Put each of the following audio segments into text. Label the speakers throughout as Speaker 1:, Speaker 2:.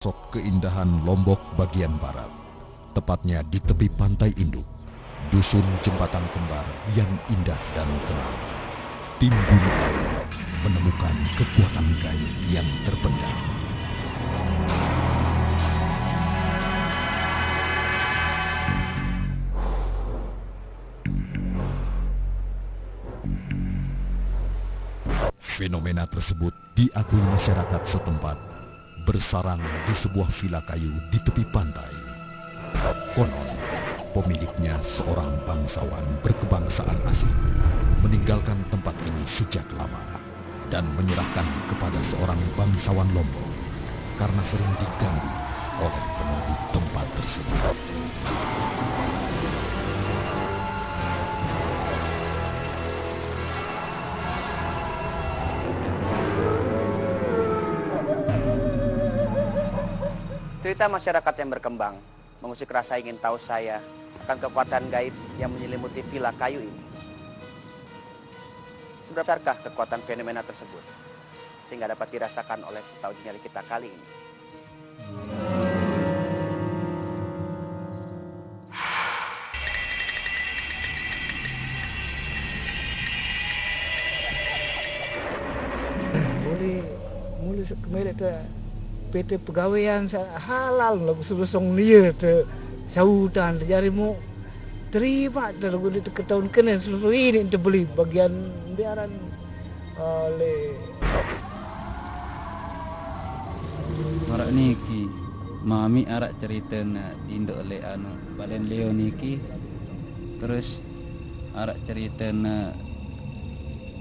Speaker 1: Sok keindahan Lombok bagian barat, tepatnya di tepi pantai induk, dusun jembatan kembar yang indah dan tenang. Tim Dunia Lain menemukan kekuatan gaib yang terpendam. Fenomena tersebut diakui masyarakat setempat bersarang di sebuah vila kayu di tepi pantai. Konon, pemiliknya seorang bangsawan berkebangsaan asing meninggalkan tempat ini sejak lama dan menyerahkan kepada seorang bangsawan Lombok karena sering diganggu oleh penduduk tempat tersebut.
Speaker 2: Cerita masyarakat yang berkembang mengusik rasa ingin tahu saya akan kekuatan gaib yang menyelimuti vila kayu ini. Seberapa besarkah kekuatan fenomena tersebut sehingga dapat dirasakan oleh peserta uji nyali kita kali ini?
Speaker 3: Mulai kembali ke PT Pegawaian halal lah sebelum dia te saudan jadi mau terima terlalu di tahun kena seluruh ini untuk beli bagian biaran oleh
Speaker 4: orang niki mami arak cerita na dindo oleh balen leo niki terus arak cerita na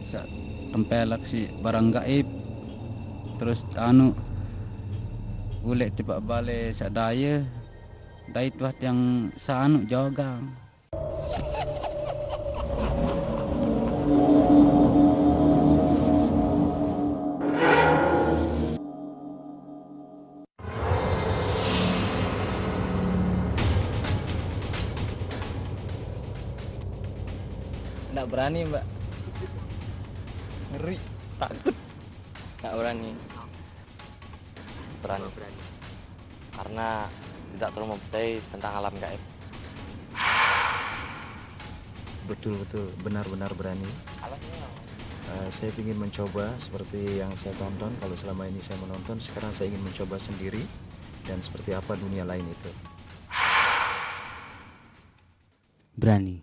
Speaker 4: sa tempelak si barang gaib terus ulek tiba balik sadaya dai tuat yang saanu jogang nggak berani mbak, ngeri takut nggak berani
Speaker 5: karena tidak terlalu mempercayai tentang alam gaib.
Speaker 6: Betul, benar-benar berani. Saya ingin mencoba seperti yang saya tonton. Kalau selama ini saya menonton, sekarang saya ingin mencoba sendiri dan seperti apa dunia lain itu.
Speaker 4: berani.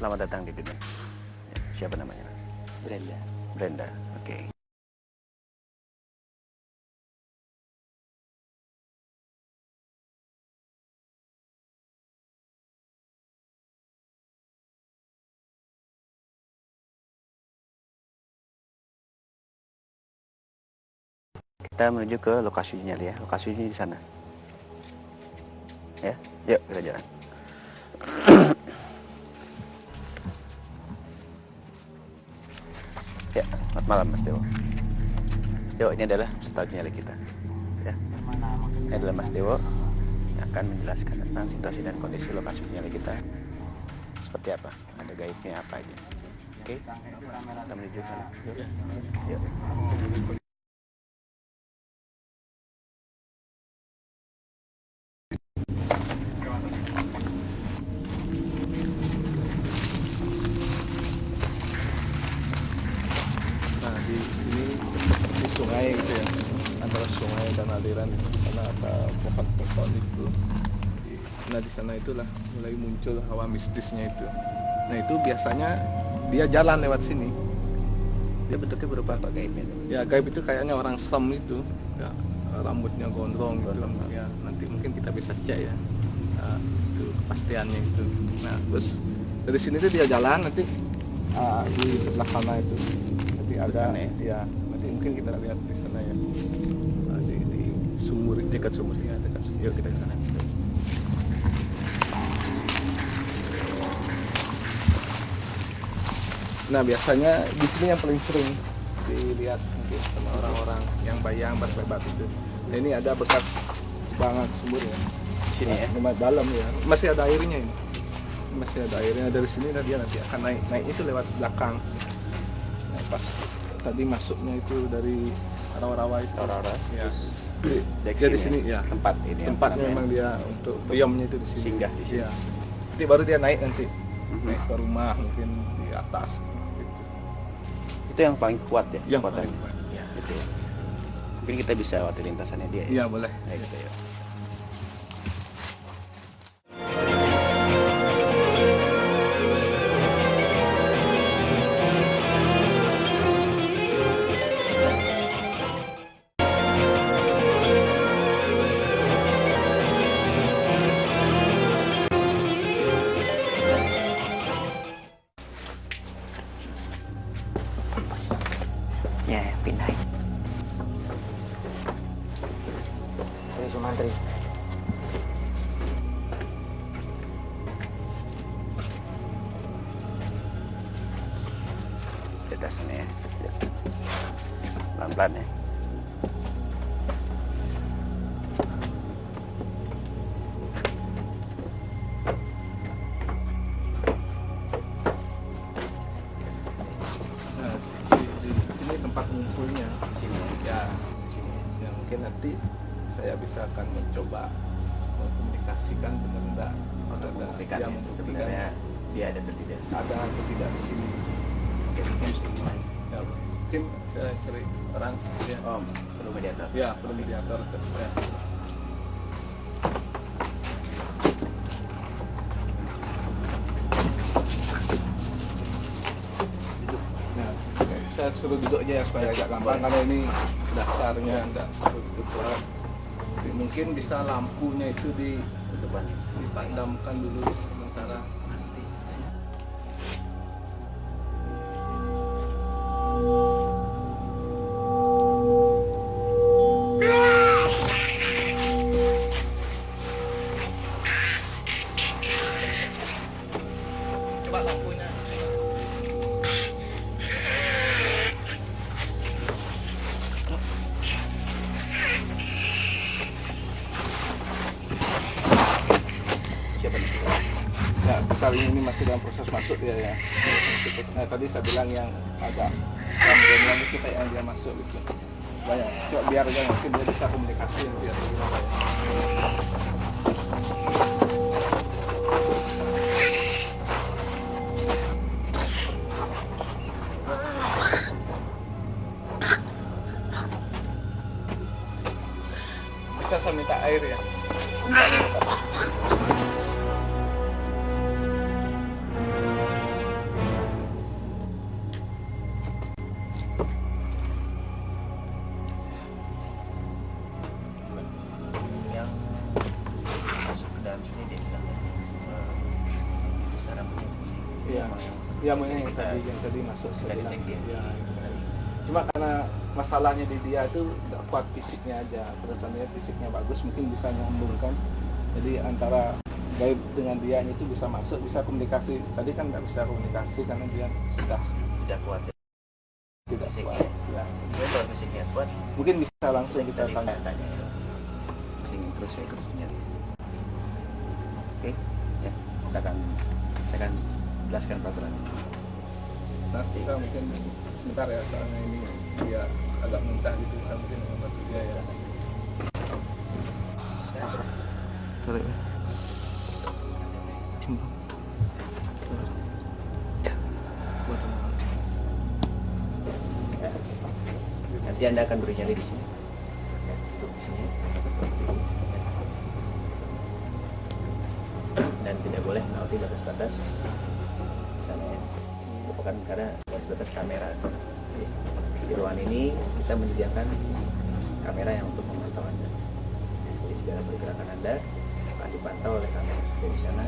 Speaker 2: Selamat datang di dunia. Ya, siapa namanya?
Speaker 5: Brenda.
Speaker 2: Brenda. Oke. Kita menuju ke lokasi uji nyali ya. Lokasi uji di sana. Ya, yuk kita jalan. Ya, selamat malam Mas Dewo. Mas Dewo ini adalah peserta uji nyali kita. Ya. Ini adalah Mas Dewo yang akan menjelaskan tentang situasi dan kondisi lokasi uji nyali kita. Seperti apa? Ada gaibnya apa aja. Oke? Kita menuju ke sana. Yuk.
Speaker 7: Nah di sini seperti sungai gitu ya, antara sungai dan aliran di sana ada pohon-pohon itu. Nah di sana itulah mulai muncul hawa mistisnya itu. Nah itu biasanya dia jalan lewat sini.
Speaker 2: Dia bentuknya berupa apa gaibnya?
Speaker 7: Ya gaib itu kayaknya orang serem itu, ya, rambutnya gondrong gitu. Ya nanti mungkin kita bisa cek ya. Nah, itu kepastiannya itu. Nah terus dari sini tuh dia jalan nanti di sebelah sana itu nanti ada ya nanti mungkin kita lihat di sana ya. Di sumur, dekat sumur ya, dekat sumur. Yuk kita ke sana. Nah biasanya di sini yang paling sering dilihat mungkin sama orang-orang yang bayang berlebat itu. Nah ini ada bekas banget sumur ya.
Speaker 2: Sini ya.
Speaker 7: Nah, dalam ya. Masih ada airnya ini. Masih ada airnya dari sini. Nah dia nanti akan naik itu lewat belakang. Nah, pas tadi masuknya itu dari rawa-rawa itu.
Speaker 2: Rawa-rawa.
Speaker 7: Ya.
Speaker 2: Dari
Speaker 7: Di sini ya.
Speaker 2: tempat ini.
Speaker 7: Tempatnya memang dia untuk biomnya itu di sini.
Speaker 2: Singgah di sini.
Speaker 7: Ya. Nanti baru dia naik nanti. Naik ke rumah mungkin di atas. Gitu.
Speaker 2: Itu yang paling kuat ya.
Speaker 7: Yang
Speaker 2: kekuatan.
Speaker 7: paling kuat.
Speaker 2: Ya, gitu ya. Mungkin kita bisa lewati lintasannya dia ya.
Speaker 7: Iya boleh.
Speaker 2: Ya, gitu ya. Ya, pindahin.
Speaker 3: Dari Sumantri.
Speaker 2: Di atas sana ya. Ya. Pelan-pelan ya.
Speaker 7: Nah, di sini tempat ngumpulnya.
Speaker 2: Di sini ya.
Speaker 7: Ya, di sini. Ya, mungkin nanti saya bisa akan mencoba mengkomunikasikan benar enggak
Speaker 2: Untuk membuktikan ya, sebenarnya dia ada atau tidak.
Speaker 7: ada atau tidak di sini.
Speaker 2: Oke, mungkin mulai.
Speaker 7: Ya, mungkin saya cari orang ya.
Speaker 2: Oh, perlu mediator.
Speaker 7: Ya, perlu mediator. Ya. Nah, saya suruh duduk aja ya supaya agak gampang karena ini dasarnya enggak begitu kuat. Jadi mungkin bisa lampunya itu dipadamkan dulu sementara. Coba lampunya.
Speaker 2: Siapa nih?
Speaker 7: Ya, kali ini masih dalam proses masuk dia ya. Nah, tadi saya bilang yang agak yang itu kayak yang dia masuk gitu. Banyak. Coba biar aja mungkin dia bisa komunikasi biar gimana ya. Bisa saya minta air ya?
Speaker 2: Yang masuk ke dalam sini dia bilang secara punya
Speaker 7: Iya. Iya, yang tadi masuk
Speaker 2: Kita
Speaker 7: bilang.
Speaker 2: detek dia.
Speaker 7: Iya, iya. Cuma karena masalahnya di dia itu nggak kuat fisiknya aja, terusannya fisiknya bagus mungkin bisa nyambungkan. Jadi antara gaib dengan dia itu bisa masuk, bisa komunikasi. Tadi kan nggak bisa komunikasi karena dia sudah
Speaker 2: tidak kuat ya.
Speaker 7: tidak
Speaker 2: Fisiknya.
Speaker 7: kuat. Ya.
Speaker 2: Dia kalau fisiknya kuat,
Speaker 7: Mungkin bisa langsung kita tanya.
Speaker 2: tanya. Sini terus saya terus nyari. Oke, ya saya akan jelaskan peraturan.
Speaker 7: Nah, kita mungkin sebentar ya soalnya ini dia agak muntah gitu, saya mungkin membantu dia ya.
Speaker 6: Tarik ya.
Speaker 2: Nanti Anda akan beri nyali di sini. Ya, duduk di sini. Dan tidak boleh melewati batas-batas sana ya. Merupakan karena batas-batas kamera. Jadi, di ruangan ini kita menyediakan kamera yang untuk memantau Anda. Jadi segala pergerakan Anda akan dipantau oleh kamera. dari sana,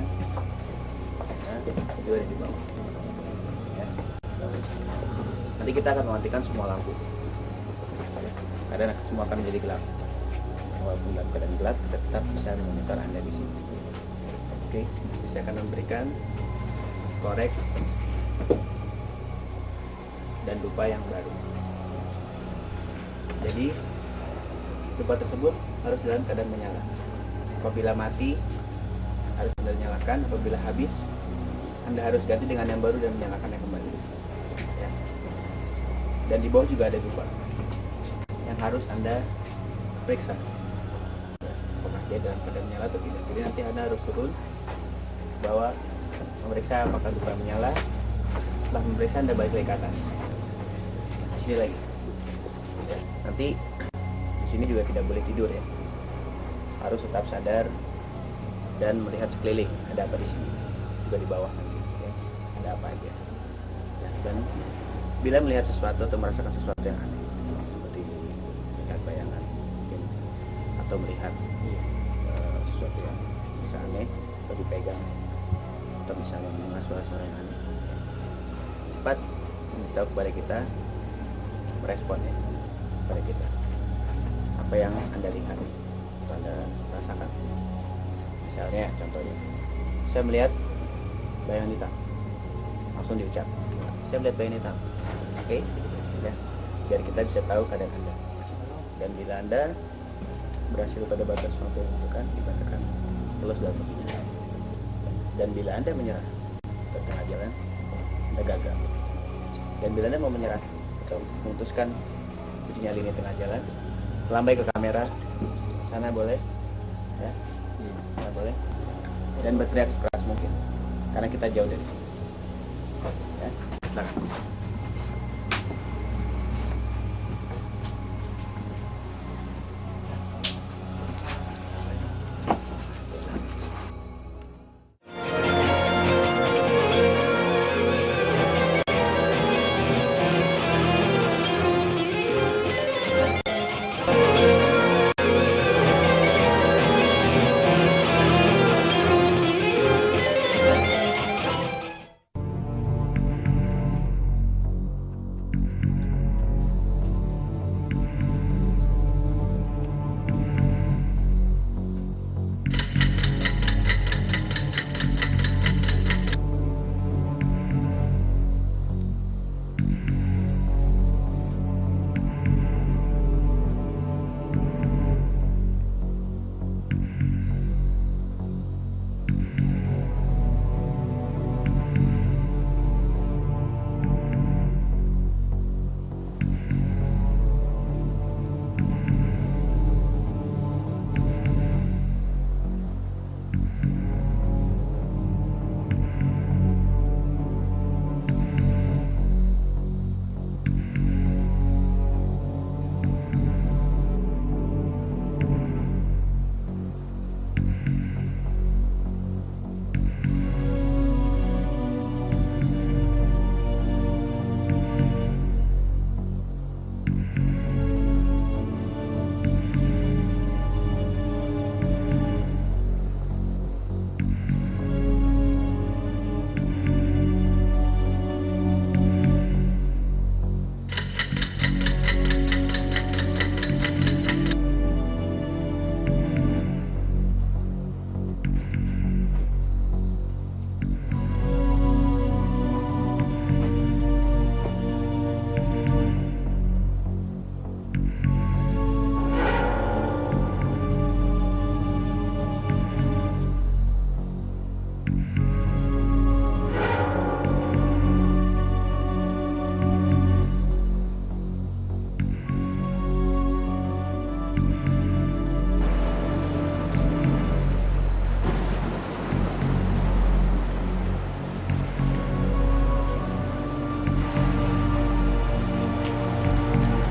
Speaker 2: juga ada di bawah. Ya. Nanti kita akan mematikan semua lampu. Karena semua akan menjadi gelap. Walaupun dalam keadaan gelap, kita tetap bisa memonitor Anda di sini. Oke, saya akan memberikan korek dan dupa yang baru. Jadi dupa tersebut harus dalam keadaan menyala. Apabila mati harus Anda nyalakan, apabila habis Anda harus ganti dengan yang baru dan menyalakannya kembali. Ya. Dan di bawah juga ada dupa yang harus Anda periksa. Ya, apakah dia dalam keadaan menyala atau tidak. Jadi nanti Anda harus turun bawah memeriksa apakah dupa menyala. Setelah memeriksa Anda balik lagi ke atas. Di sini lagi. Ya, nanti di sini juga tidak boleh tidur ya. Harus tetap sadar dan melihat sekeliling ada apa di sini, juga di bawah nanti ya. Ada apa aja ya, dan bila melihat sesuatu atau merasakan sesuatu yang aneh seperti melihat bayangan mungkin, atau melihat sesuatu yang bisa aneh atau dipegang atau bisa mendengar suara-suara yang aneh, cepat memberitahu kepada kita, merespon ya kepada kita apa yang Anda lihat atau Anda rasakan. Misalnya contohnya, saya melihat bayangan hitam, langsung diucap, saya melihat bayangan hitam. Oke, ya, biar kita bisa tahu keadaan Anda. Dan bila Anda berhasil pada batas waktu yang ditentukan, dikatakan lolos dalam perjalanan. Dan bila Anda menyerah ke tengah jalan, Anda gagal. Dan bila Anda mau menyerah atau memutuskan uji nyali ini tengah jalan, lambai ke kamera, sana boleh, ya, sana boleh, dan berteriak sekeras mungkin, karena kita jauh dari sini. Ya, silakan.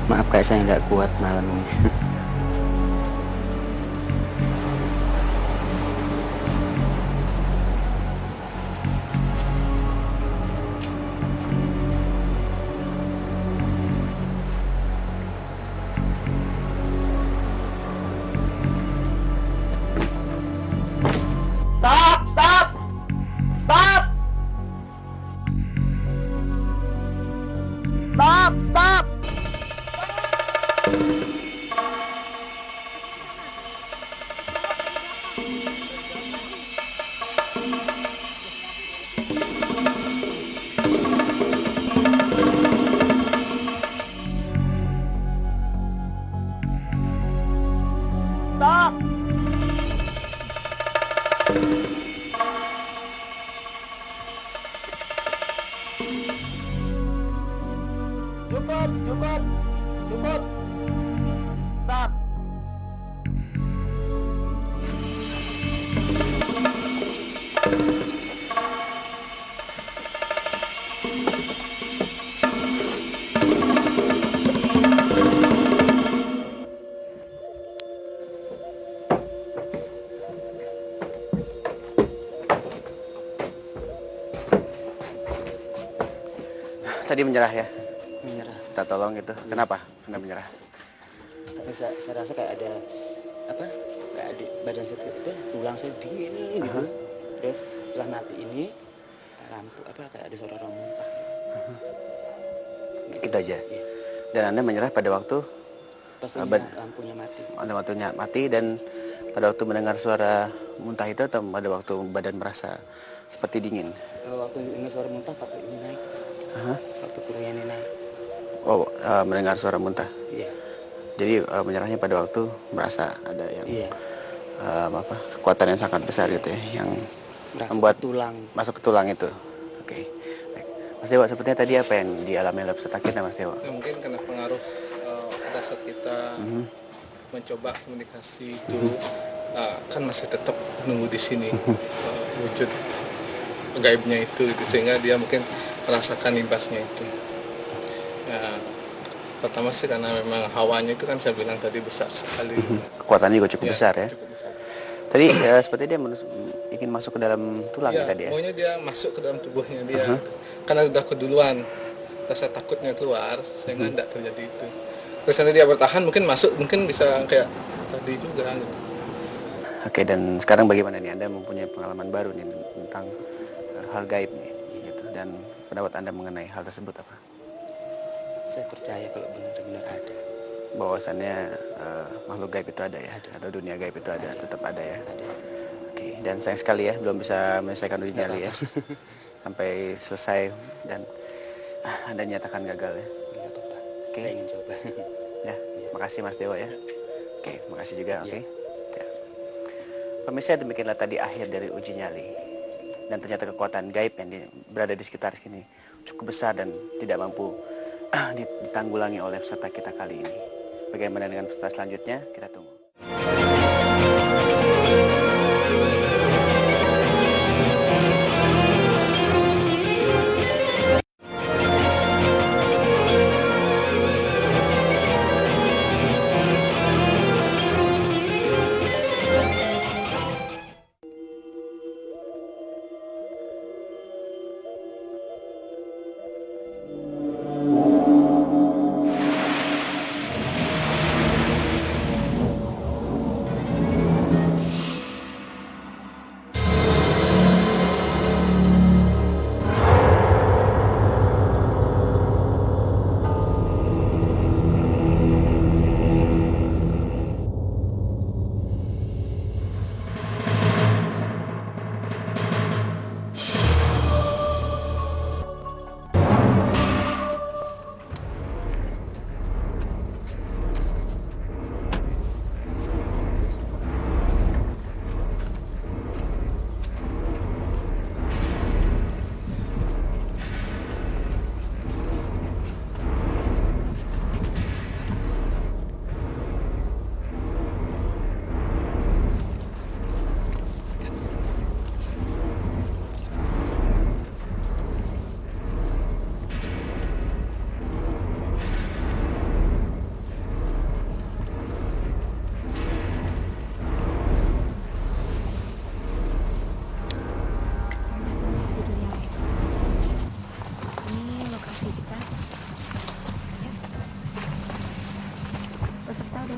Speaker 2: Maaf kayak saya nggak kuat malam ini. Stop! Tadi menyerah ya?
Speaker 5: Menyerah.
Speaker 2: Kita tolong gitu. Kenapa Anda menyerah?
Speaker 5: Saya rasa kayak ada apa? Kayak di badan saya itu tulang saya dingin gitu. Terus setelah mati ini lampu apa kayak ada suara orang muntah.
Speaker 2: Itu aja.
Speaker 5: Iya.
Speaker 2: Dan Anda menyerah pada waktu
Speaker 5: Pas lampunya mati.
Speaker 2: Anda waktunya mati dan pada waktu mendengar suara muntah itu atau pada waktu badan merasa seperti dingin?
Speaker 5: Waktu dengar suara muntah pakai ini naik. Waktu kurungnya ini naik.
Speaker 2: Oh, mendengar suara muntah.
Speaker 5: Iya.
Speaker 2: Jadi menyerahnya pada waktu merasa ada yang
Speaker 5: Iya.
Speaker 2: Kekuatan yang sangat besar gitu ya, yang
Speaker 5: Merasa
Speaker 2: membuat
Speaker 5: tulang.
Speaker 2: masuk ke tulang itu. Oke. Baik. Mas Dewa, sepertinya tadi apa yang dialami oleh peserta kita, Mas Dewa?
Speaker 7: Ya, mungkin karena pengaruh pada saat kita mencoba komunikasi itu kan masih tetap menunggu di sini wujud gaibnya itu gitu, sehingga dia mungkin merasakan imbasnya itu. Ya, pertama sih karena memang hawanya itu kan saya bilang tadi besar sekali.
Speaker 2: Kekuatannya juga cukup besar ya.
Speaker 7: Cukup besar.
Speaker 2: Tadi seperti dia ingin masuk ke dalam tulang ya tadi ya.
Speaker 7: Maunya dia masuk ke dalam tubuhnya dia. Karena udah keduluan, rasa takutnya keluar sehingga tidak terjadi itu. Terus nanti dia bertahan mungkin masuk, mungkin bisa kayak tadi juga gitu.
Speaker 2: Oke, dan sekarang bagaimana nih, Anda mempunyai pengalaman baru nih tentang hal gaib nih gitu, dan pendapat Anda mengenai hal tersebut apa?
Speaker 5: Saya percaya kalau benar-benar ada.
Speaker 2: Bahwasannya makhluk gaib itu ada ya, atau dunia gaib itu ada, tetap ada ya. Oke, dan sayang sekali ya belum bisa menyelesaikan uji nyali ya. Sampai selesai dan Anda nyatakan gagal ya.
Speaker 5: Enggak apa-apa.
Speaker 2: Oke.
Speaker 5: Saya ingin coba.
Speaker 2: Ya, makasih Mas Dewa ya. Oke, makasih juga. Oke. Ya. Pemirsa, demikianlah tadi akhir dari uji nyali. Dan ternyata kekuatan gaib yang berada di sekitar sini cukup besar dan tidak mampu ditanggulangi oleh peserta kita kali ini. Bagaimana dengan peserta selanjutnya? Kita tunggu.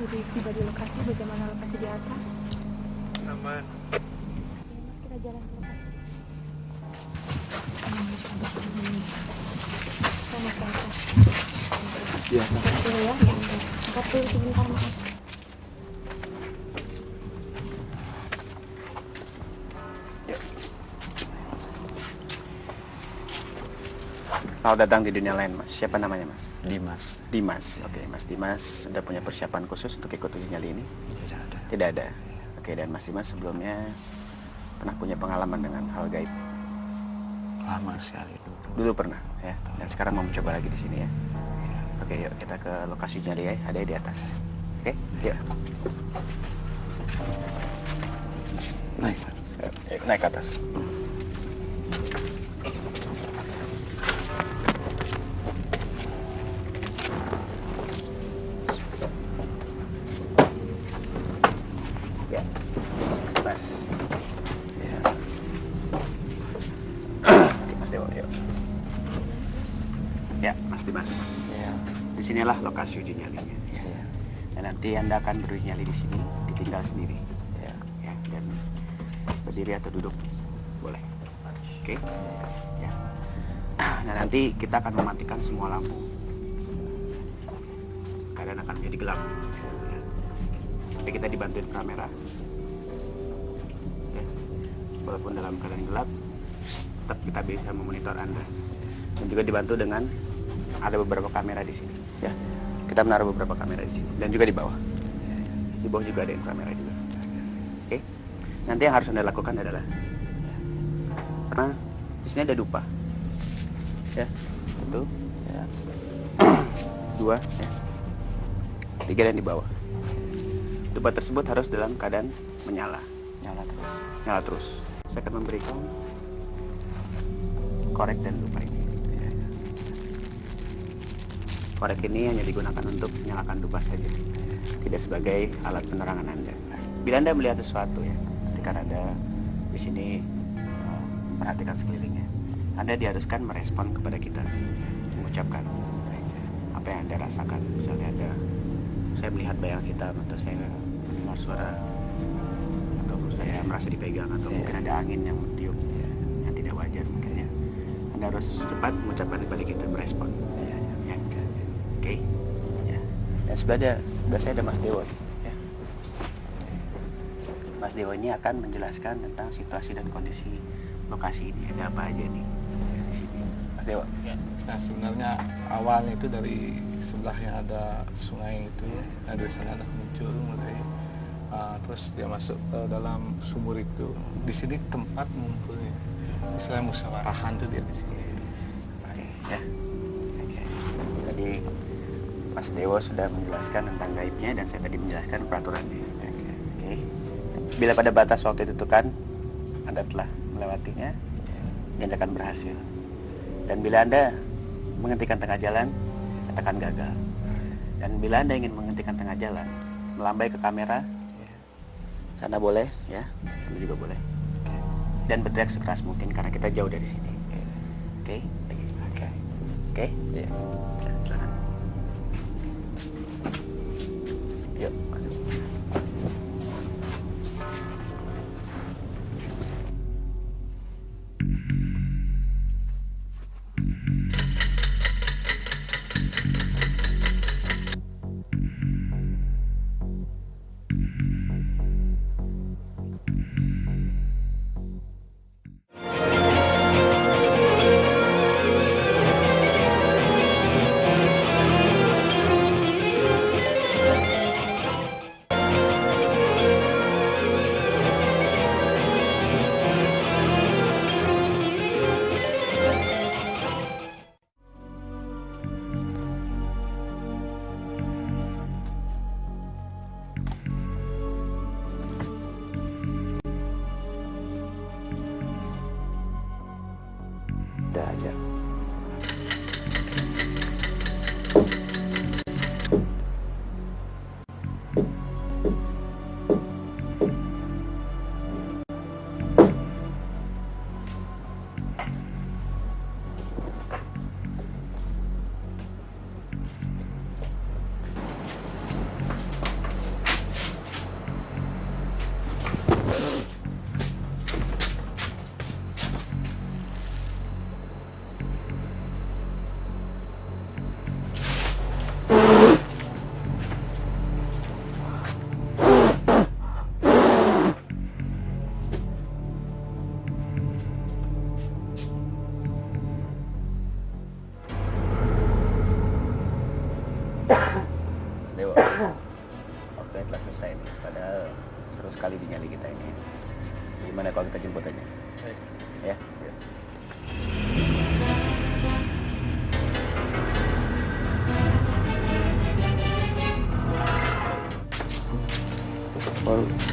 Speaker 8: Tiba di lokasi, bagaimana lokasi di atas?
Speaker 7: Aman.
Speaker 8: Kita jalan ke lokasi. Sama ke atas.
Speaker 7: Iya.
Speaker 8: Dulu ya. Angkat dulu sebentar, maaf.
Speaker 2: Selamat datang di dunia lain, Mas. Siapa namanya, Mas?
Speaker 6: Dimas.
Speaker 2: Dimas. Oke, Mas Dimas sudah punya persiapan khusus untuk ikut uji nyali ini?
Speaker 6: Tidak ada.
Speaker 2: Tidak ada. Oke, dan Mas Dimas sebelumnya pernah punya pengalaman dengan hal gaib?
Speaker 6: Lama sekali dulu.
Speaker 2: Dulu pernah, ya. Dan sekarang mau mencoba lagi di sini ya. Oke, yuk kita ke lokasi nyali ya. Ada di atas. Oke, yuk.
Speaker 6: Naik.
Speaker 2: Yuk, naik ke atas. Ya, Mas. Ya. Oke, Mas Dewo, yuk. Ya, Mas Dimas.
Speaker 6: Ya.
Speaker 2: Disinilah lokasi uji nyalinya.
Speaker 6: Ya.
Speaker 2: Dan nanti Anda akan beruji nyali di sini, ditinggal sendiri.
Speaker 6: Ya.
Speaker 2: Ya, dan berdiri atau duduk boleh. Oke. Ya. Nah, nanti kita akan mematikan semua lampu. Keadaan akan menjadi gelap. Ya. Tapi kita dibantuin kamera. Ya. Walaupun dalam keadaan gelap, tetap kita bisa memonitor Anda. Dan juga dibantu dengan ada beberapa kamera di sini. Ya. Kita menaruh beberapa kamera di sini dan juga di bawah. Di bawah juga ada kamera juga. Oke. Nanti yang harus Anda lakukan adalah karena di sini ada dupa. Ya. Satu, ya. Dua, ya. Tiga dan di bawah. Dupa tersebut harus dalam keadaan menyala.
Speaker 6: Nyala terus.
Speaker 2: Nyala terus. Saya akan memberikan korek dan dupa ini. Korek ini hanya digunakan untuk menyalakan dupa saja, tidak sebagai alat penerangan Anda. Bila Anda melihat sesuatu ya, ketika Anda di sini perhatikan sekelilingnya, Anda diharuskan merespon kepada kita, mengucapkan apa yang Anda rasakan. Misalnya saya melihat bayang hitam, atau saya mendengar suara, atau saya merasa dipegang, atau mungkin ada angin yang mentiup yang tidak wajar mungkin ya. Anda harus cepat mengucapkan kepada kita, merespon. Oke, ya. Dan sebelah saya ada Mas Dewo, ya. Mas Dewo ini akan menjelaskan tentang situasi dan kondisi lokasi ini. Ada apa aja nih di sini, Mas Dewo?
Speaker 7: Ya. Nah sebenarnya awalnya itu dari sebelah yang ada sungai itu ya, dari sana ada muncul mulai, terus dia masuk ke dalam sumur itu. Di sini tempat ngumpulnya, misalnya musyawarahan tuh dia di sini.
Speaker 2: Oke, ya. Oke. Tadi Mas Dewo sudah menjelaskan tentang gaibnya dan saya tadi menjelaskan peraturannya. Oke. Bila pada batas waktu ditentukan Anda telah melewatinya, Anda akan berhasil. Dan bila Anda menghentikan tengah jalan, katakan gagal. Dan bila Anda ingin menghentikan tengah jalan, melambai ke kamera, sana boleh, ya, ini juga boleh. Dan berteriak sekeras mungkin karena kita jauh dari sini. Oke, lagi. Oke. Iya. Silakan. Yuk, masuk. Udah aja.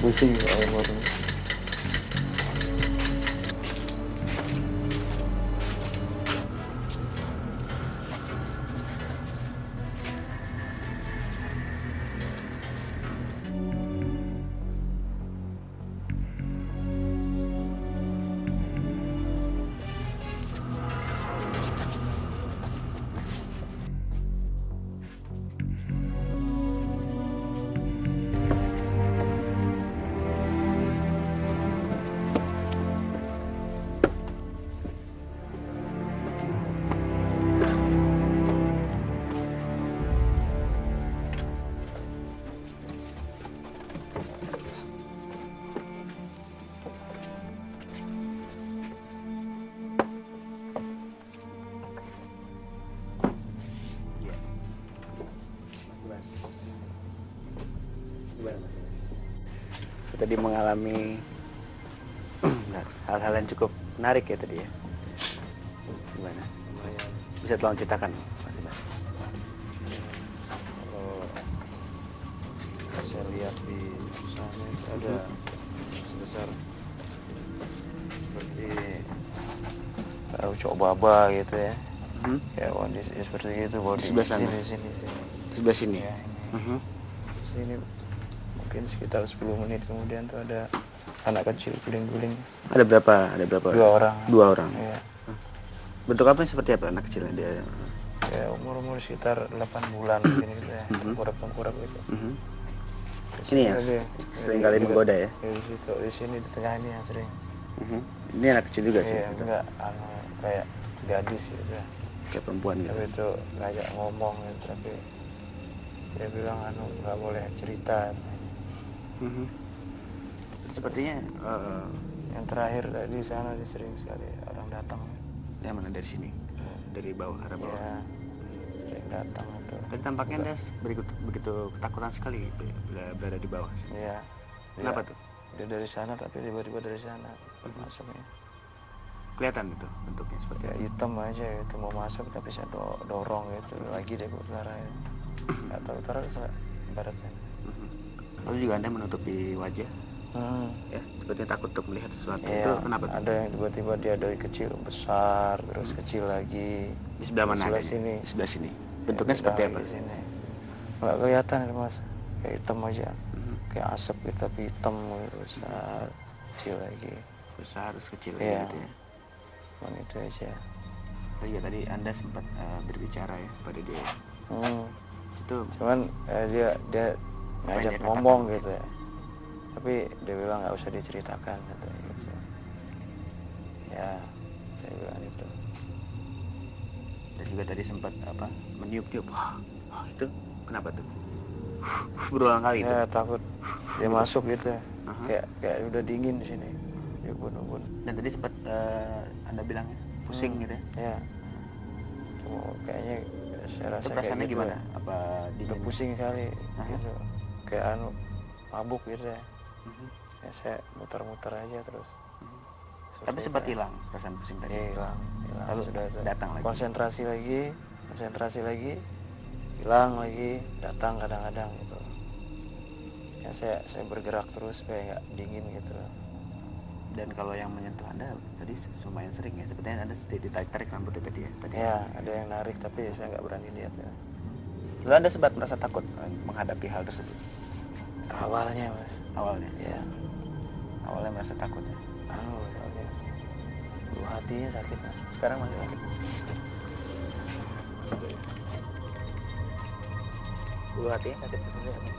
Speaker 7: pusing air mata.
Speaker 2: Tadi mengalami hal-hal yang cukup menarik ya tadi ya. Gimana? Bisa tolong ceritakan Mas Ibas?
Speaker 6: Kalau saya lihat di sana itu ada sebesar seperti cok baba gitu ya. Kayak kondisi seperti itu baru
Speaker 2: Di sebelah sana?
Speaker 6: sini.
Speaker 2: Di sebelah sini?
Speaker 6: Ya, ini. Sini mungkin sekitar 10 menit kemudian tuh ada anak kecil guling-guling.
Speaker 2: Ada berapa? Ada berapa?
Speaker 6: 2 orang.
Speaker 2: 2 orang.
Speaker 6: Iya.
Speaker 2: Bentuk apa seperti apa anak kecilnya dia?
Speaker 6: Ya umur sekitar 8 bulan mungkin gitu ya. Tengkurap gitu.
Speaker 2: Ini ya? Sering kali menggoda ya?
Speaker 6: Di situ, di sini di tengah ini yang sering.
Speaker 2: Ini anak kecil juga sih?
Speaker 6: Iya, enggak kayak gadis gitu ya.
Speaker 2: Kayak perempuan gitu?
Speaker 6: Tapi itu ngajak ngomong gitu, tapi dia bilang nggak boleh cerita.
Speaker 2: Sepertinya
Speaker 6: yang terakhir di sana sering sekali orang datang.
Speaker 2: Yang mana dari sini? Dari bawah, arah bawah?
Speaker 6: Ya, sering datang itu.
Speaker 2: Tapi tampaknya dia begitu ketakutan sekali bila berada di bawah.
Speaker 6: Iya.
Speaker 2: Kenapa tuh?
Speaker 6: Dia dari sana tapi tiba-tiba dari sana masuknya.
Speaker 2: Kelihatan itu bentuknya seperti
Speaker 6: Ya hitam aja itu mau masuk tapi saya dorong gitu lagi deh ke utara ya. Atau utara barat sana.
Speaker 2: Lalu juga Anda menutupi wajah, ya, sepertinya takut untuk melihat sesuatu.
Speaker 6: Iya,
Speaker 2: Itu kenapa tuh?
Speaker 6: ada yang tiba-tiba dia dari kecil besar terus kecil lagi.
Speaker 2: Di sebelah mana?
Speaker 6: Sebelah
Speaker 2: adanya?
Speaker 6: sini.
Speaker 2: Di sebelah sini. Bentuknya seperti apa?
Speaker 6: Di sini. Nggak kelihatan itu mas, kayak hitam aja, kayak asap gitu tapi hitam gitu, besar, kecil lagi.
Speaker 2: Besar terus kecil
Speaker 6: Iya.
Speaker 2: gitu ya.
Speaker 6: Cuman itu aja.
Speaker 2: Oh iya, tadi Anda sempat berbicara ya pada dia. Itu
Speaker 6: Cuman dia ngajak
Speaker 2: dia
Speaker 6: ngomong gitu ya, tapi dia bilang nggak usah diceritakan katanya gitu. Ya saya bilang itu.
Speaker 2: dan juga tadi sempat meniup-niup. Itu kenapa tuh? Berulang kali itu.
Speaker 6: Ya takut dia masuk gitu ya. Kayak udah dingin di sini di ubun-ubun.
Speaker 2: Dan tadi sempat Anda bilang pusing gitu ya.
Speaker 6: Ya cuma kayaknya saya rasa
Speaker 2: Itu
Speaker 6: kayak
Speaker 2: perasaannya
Speaker 6: gitu
Speaker 2: gimana? Apa
Speaker 6: udah
Speaker 2: dingin?
Speaker 6: pusing kali gitu, kayak mabuk gitu ya. Ya saya muter-muter aja terus.
Speaker 2: Tapi sempat hilang perasaan pusing tadi.
Speaker 6: Hilang
Speaker 2: Lalu
Speaker 6: sudah
Speaker 2: datang lagi.
Speaker 6: konsentrasi lagi hilang lagi, datang kadang-kadang gitu. Ya saya bergerak terus supaya nggak dingin gitu.
Speaker 2: Dan kalau yang menyentuh Anda tadi lumayan sering ya, sepertinya Anda ditarik-tarik rambutnya tadi ya.
Speaker 6: Ya ada yang narik tapi saya nggak berani lihat ya.
Speaker 2: Lalu Anda sempat merasa takut menghadapi hal tersebut?
Speaker 6: Awalnya mas.
Speaker 2: Awalnya?
Speaker 6: Ya.
Speaker 2: Awalnya merasa takut ya?
Speaker 6: Soalnya dulu hatinya sakit mas.
Speaker 2: Sekarang masih sakit? Dulu hatinya sakit seperti apa?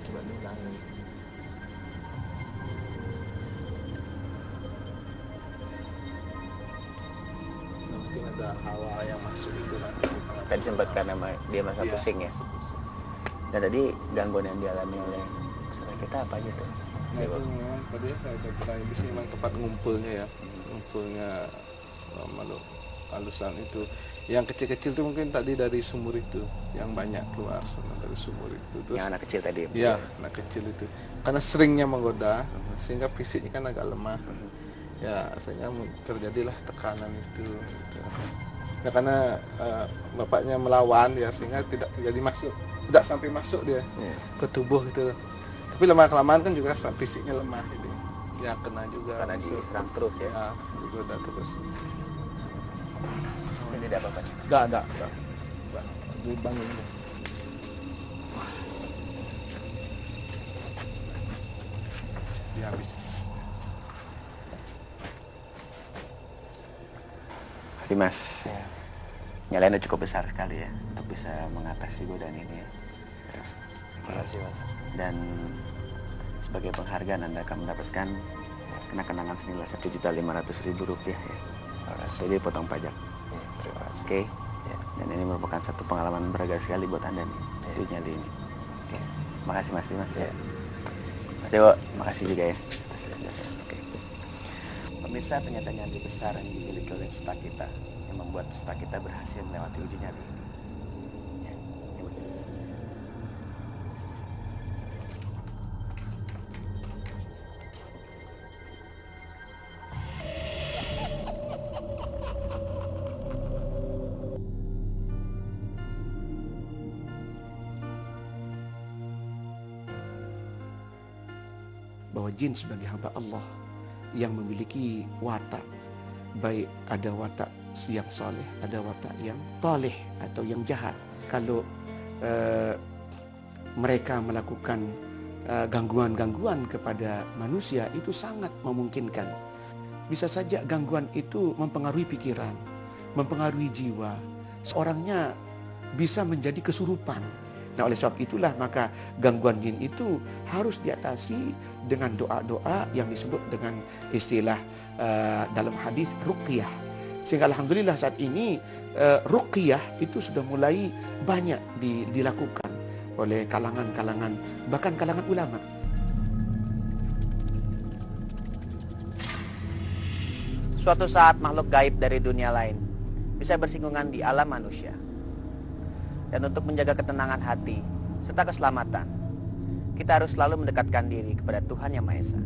Speaker 7: Coba diulangi. Mungkin ada hawa yang masuk itu kan.
Speaker 2: Tadi sempat karena dia merasa
Speaker 7: Iya,
Speaker 2: pusing ya.
Speaker 7: pusing.
Speaker 2: Dan tadi gangguan yang dialami oleh saudara kita apa aja tuh?
Speaker 7: Nah itu memang tadi saya bilang di sini memang tempat ngumpulnya ya, ngumpulnya makhluk halusan itu. Yang kecil-kecil itu mungkin tadi dari sumur itu, yang banyak keluar dari sumur itu. Terus,
Speaker 2: yang anak kecil tadi.
Speaker 7: Ya, anak kecil itu. Karena seringnya menggoda, sehingga fisiknya kan agak lemah. Ya, sehingga terjadilah tekanan itu. Gitu. Ya, karena bapaknya melawan ya, sehingga tidak terjadi masuk, tidak sampai masuk dia ke tubuh gitu. Tapi lama-kelamaan kan juga fisiknya lemah gitu. Ya kena juga.
Speaker 2: Karena diserang terus ya.
Speaker 7: Ya, digoda terus.
Speaker 2: Ini tidak apa-apa.
Speaker 7: Enggak. Dibangun. Dia habis.
Speaker 2: Pasti Mas. Nyalain udah cukup besar sekali ya untuk bisa mengatasi godaan ini ya.
Speaker 6: Terima kasih Mas.
Speaker 2: Dan sebagai penghargaan Anda akan mendapatkan kenang-kenangan senilai Rp1.500.000 ya. Jadi potong pajak.
Speaker 6: Terima kasih.
Speaker 2: Oke. Dan ini merupakan satu pengalaman berharga sekali buat Anda nih di nyali ini. Oke. Makasih Mas Dimas ya. Mas Dewo, makasih juga ya. Oke. Pemirsa, ternyata nyali besar yang dimiliki oleh peserta kita yang membuat peserta kita berhasil melewati uji nyali ini. Ya, ini Mas.
Speaker 9: Bahwa jin sebagai hamba Allah yang memiliki watak, baik ada watak yang soleh, ada watak yang taleh atau yang jahat. Kalau mereka melakukan gangguan-gangguan kepada manusia, itu sangat memungkinkan. Bisa saja gangguan itu mempengaruhi pikiran, mempengaruhi jiwa. Seorangnya bisa menjadi kesurupan. Nah, oleh sebab itulah maka gangguan jin itu harus diatasi dengan doa-doa yang disebut dengan istilah dalam hadis ruqyah. Sehingga alhamdulillah saat ini ruqyah itu sudah mulai banyak dilakukan oleh kalangan-kalangan, bahkan kalangan ulama.
Speaker 2: Suatu saat makhluk gaib dari dunia lain bisa bersinggungan di alam manusia. Dan untuk menjaga ketenangan hati serta keselamatan, kita harus selalu mendekatkan diri kepada Tuhan Yang Maha Esa.